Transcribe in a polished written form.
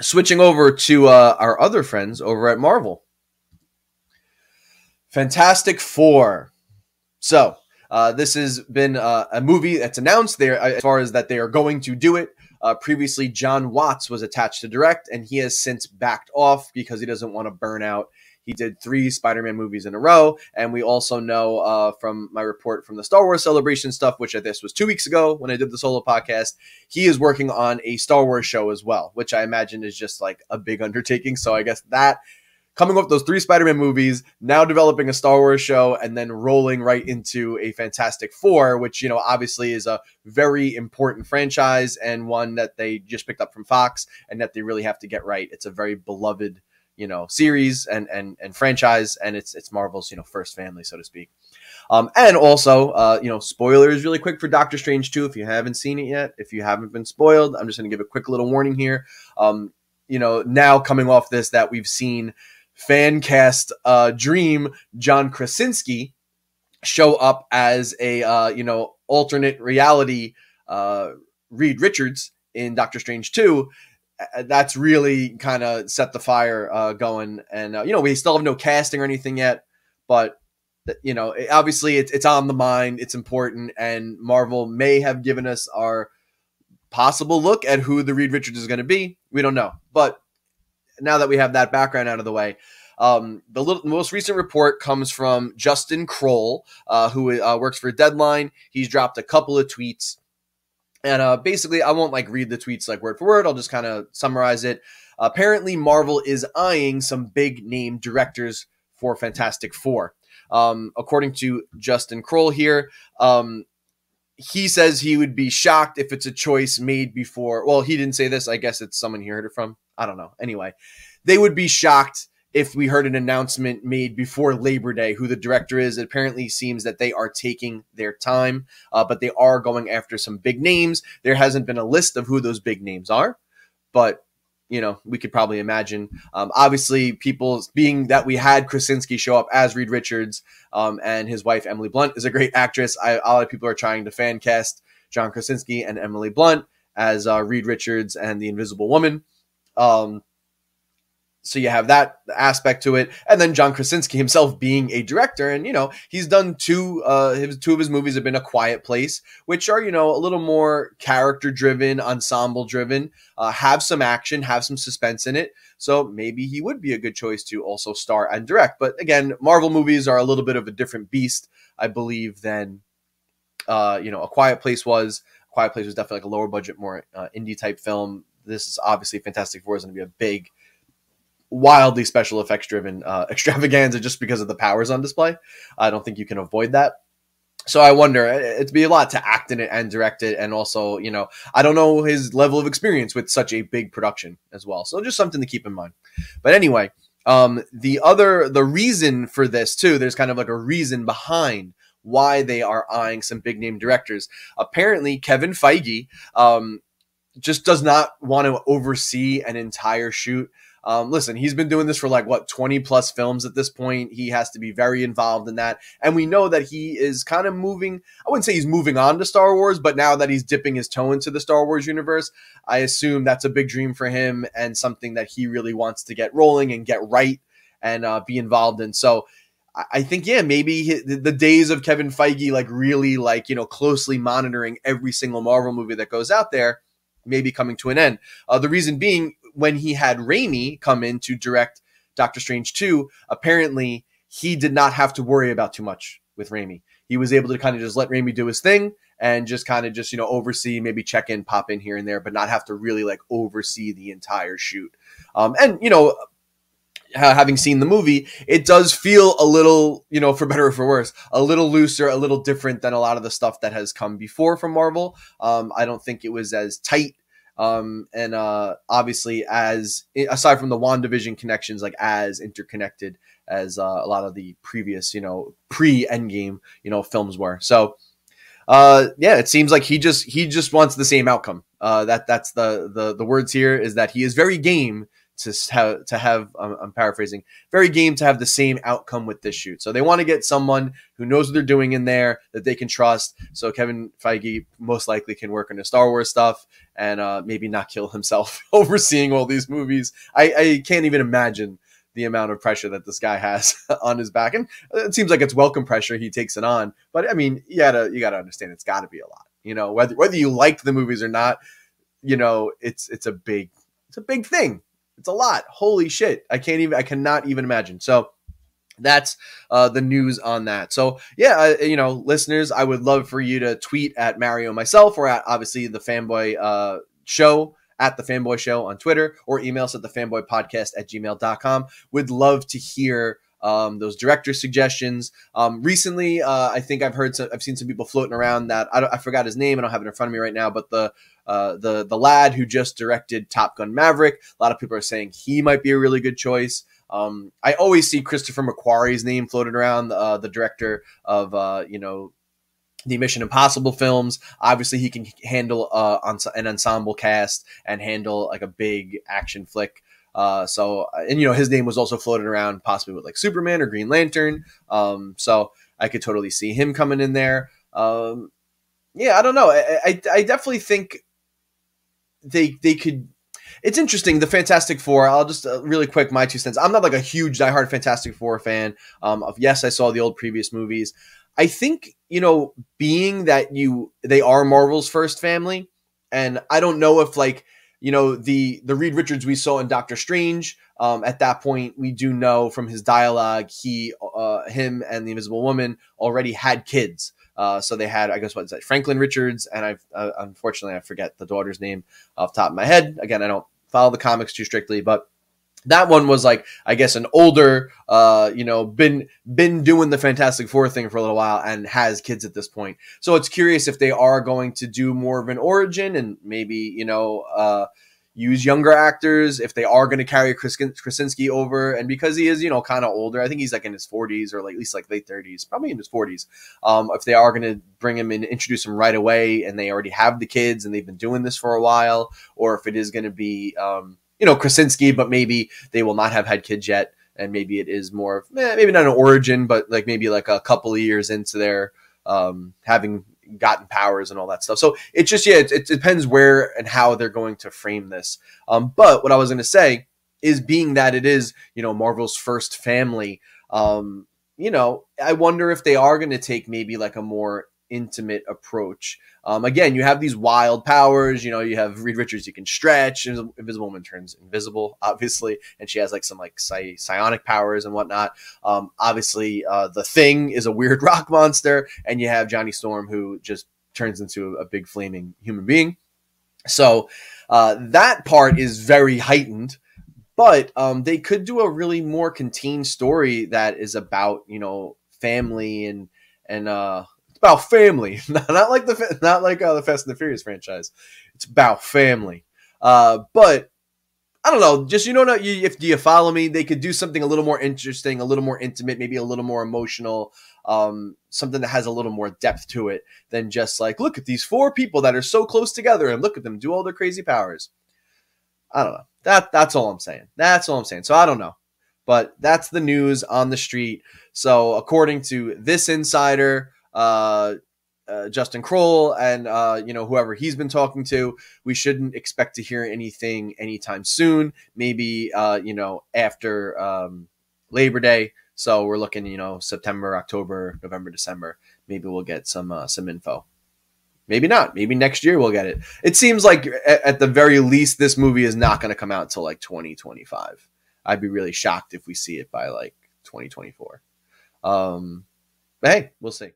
Switching over to our other friends over at Marvel. Fantastic Four. So, this has been a movie that's announced there as far as that they are going to do it. Previously, John Watts was attached to direct, and he has since backed off because he doesn't want to burn out. He did 3 Spider-Man movies in a row, and we also know from my report from the Star Wars Celebration stuff, which I guess was 2 weeks ago when I did the solo podcast, he is working on a Star Wars show as well, which I imagine is just like a big undertaking. So I guess that coming up with those 3 Spider-Man movies, now developing a Star Wars show, and then rolling right into a Fantastic Four, which, you know, obviously is a very important franchise and one that they just picked up from Fox and that they really have to get right. It's a very beloved, you know, series and franchise, and it's Marvel's, you know, first family, so to speak. And also, you know, spoilers really quick for Doctor Strange 2 if you haven't seen it yet. If you haven't been spoiled, I'm just going to give a quick little warning here. You know, now coming off this that we've seen fan cast dream John Krasinski show up as a you know, alternate reality Reed Richards in Doctor Strange 2. That's really kind of set the fire going. And you know, we still have no casting or anything yet, but you know, obviously it's on the mind, it's important, and Marvel may have given us our possible look at who the Reed Richards is going to be. We don't know, but now that we have that background out of the way, the most recent report comes from Justin Kroll, who works for Deadline. He's dropped a couple of tweets, and basically, I won't like read the tweets like word for word. I'll just kind of summarize it. Apparently, Marvel is eyeing some big name directors for Fantastic Four. According to Justin Kroll here, he says he would be shocked if it's a choice made before. Well, he didn't say this. I guess it's someone he heard it from. I don't know. Anyway, they would be shocked if we heard an announcement made before Labor Day who the director is. It apparently seems that they are taking their time, but they are going after some big names. There hasn't been a list of who those big names are, but you know, we could probably imagine. Obviously, people being that we had Krasinski show up as Reed Richards, and his wife Emily Blunt is a great actress. A lot of people are trying to fan cast John Krasinski and Emily Blunt as Reed Richards and the Invisible Woman. So you have that aspect to it, and then John Krasinski himself being a director, and you know, he's done two of his movies have been A Quiet Place, which are, you know, a little more character driven, ensemble driven, have some action, have some suspense in it. So maybe he would be a good choice to also star and direct. But again, Marvel movies are a little bit of a different beast, I believe, than you know, A Quiet Place was. A Quiet Place was definitely like a lower budget, more indie type film. This is obviously Fantastic Four is going to be a big, wildly special effects driven extravaganza just because of the powers on display. I don't think you can avoid that. So I wonder, it'd be a lot to act in it and direct it. And also, you know, I don't know his level of experience with such a big production as well. So just something to keep in mind. But anyway, the reason for this too, there's kind of like a reason behind why they are eyeing some big name directors. Apparently Kevin Feige just does not want to oversee an entire shoot. Listen, he's been doing this for like, 20 plus films at this point. He has to be very involved in that. And we know that he is kind of moving, I wouldn't say he's moving on to Star Wars, but now that he's dipping his toe into the Star Wars universe, I assume that's a big dream for him and something that he really wants to get rolling and get right and be involved in. So I think, yeah, maybe the days of Kevin Feige, like really like, you know, closely monitoring every single Marvel movie that goes out there, maybe coming to an end. The reason being, when he had Raimi come in to direct Doctor Strange 2, apparently he did not have to worry about too much with Raimi. He was able to kind of just let Raimi do his thing and just kind of just, you know, oversee, maybe check in, pop in here and there, but not have to really like oversee the entire shoot. And, you know, having seen the movie, it does feel a little, you know, for better or for worse, a little looser, a little different than a lot of the stuff that has come before from Marvel. I don't think it was as tight. And obviously, as aside from the WandaVision connections, like as interconnected as a lot of the previous, you know, pre-Endgame, you know, films were. So, yeah, it seems like he just wants the same outcome. That's the words here is that he is very game have I'm paraphrasing, very game to have the same outcome with this shoot. So they want to get someone who knows what they're doing in there that they can trust. So Kevin Feige most likely can work on the Star Wars stuff and maybe not kill himself overseeing all these movies. I can't even imagine the amount of pressure that this guy has on his back. And it seems like it's welcome pressure. He takes it on. But I mean, you gotta understand it's gotta be a lot. You know, whether you like the movies or not, you know, it's a big thing. It's a lot. Holy shit. I cannot even imagine. So that's the news on that. So yeah, you know, listeners, I would love for you to tweet at Mario and myself, or at obviously the Fanboy show, at the Fanboy Show on Twitter, or email us at thefanboypodcast@gmail.com. Would love to hear those director suggestions. Recently, I think I've seen some people floating around that I forgot his name. I don't have it in front of me right now, but the lad who just directed Top Gun Maverick, a lot of people are saying he might be a really good choice. I always see Christopher McQuarrie's name floated around, the director of you know, the Mission Impossible films. Obviously, he can handle an ensemble cast and handle like a big action flick. And you know, his name was also floated around possibly with like Superman or Green Lantern. So I could totally see him coming in there. Yeah, I don't know. I definitely think they could. It's interesting. The Fantastic Four. I'll just really quick, my 2 cents. I'm not like a huge diehard Fantastic Four fan. Yes, I saw the old previous movies. I think, you know, being that they are Marvel's first family, and I don't know if, like, you know, the Reed Richards we saw in Doctor Strange, at that point we do know from his dialogue him and the Invisible Woman already had kids. So they had, I guess, what is that, Franklin Richards, and unfortunately I forget the daughter's name off the top of my head. Again, I don't follow the comics too strictly, but that one was like, I guess, an older, you know, been doing the Fantastic Four thing for a little while and has kids at this point. So it's curious if they are going to do more of an origin and maybe, you know, use younger actors, if they are going to carry Krasinski over. And because he is, you know, kind of older, I think he's like in his 40s or like at least like late 30s, probably in his 40s. If they are going to bring him in, introduce him right away, and they already have the kids and they've been doing this for a while, or if it is going to be, you know, Krasinski, but maybe they will not have had kids yet, and maybe it is more of, maybe not an origin, but like maybe like a couple of years into their having gotten powers and all that stuff. So it's just, yeah, it depends where and how they're going to frame this. But what I was going to say is, being that it is, you know, Marvel's first family, you know, I wonder if they are going to take maybe like a more intimate approach. Again, you have these wild powers, you know, you have Reed Richards, you can stretch, Invisible Woman turns invisible, obviously, and she has like some like psionic powers and whatnot. Obviously, the Thing is a weird rock monster, and you have Johnny Storm, who just turns into a big flaming human being. So that part is very heightened, but they could do a really more contained story that is about, you know, family and about family, not like the Fast and the Furious franchise. It's about family. But I don't know. Just, you know, if you follow me, they could do something a little more interesting, a little more intimate, maybe a little more emotional, something that has a little more depth to it than just like, look at these 4 people that are so close together and look at them do all their crazy powers. I don't know. That's all I'm saying. That's all I'm saying. So I don't know. But that's the news on the street. So according to this insider, Justin Kroll, and you know, whoever he's been talking to, we shouldn't expect to hear anything anytime soon. Maybe you know, after Labor Day. So we're looking, you know, September, October, November, December. Maybe we'll get some info. Maybe not. Maybe next year we'll get it. It seems like at the very least, this movie is not going to come out until like 2025. I'd be really shocked if we see it by like 2024. But hey, we'll see.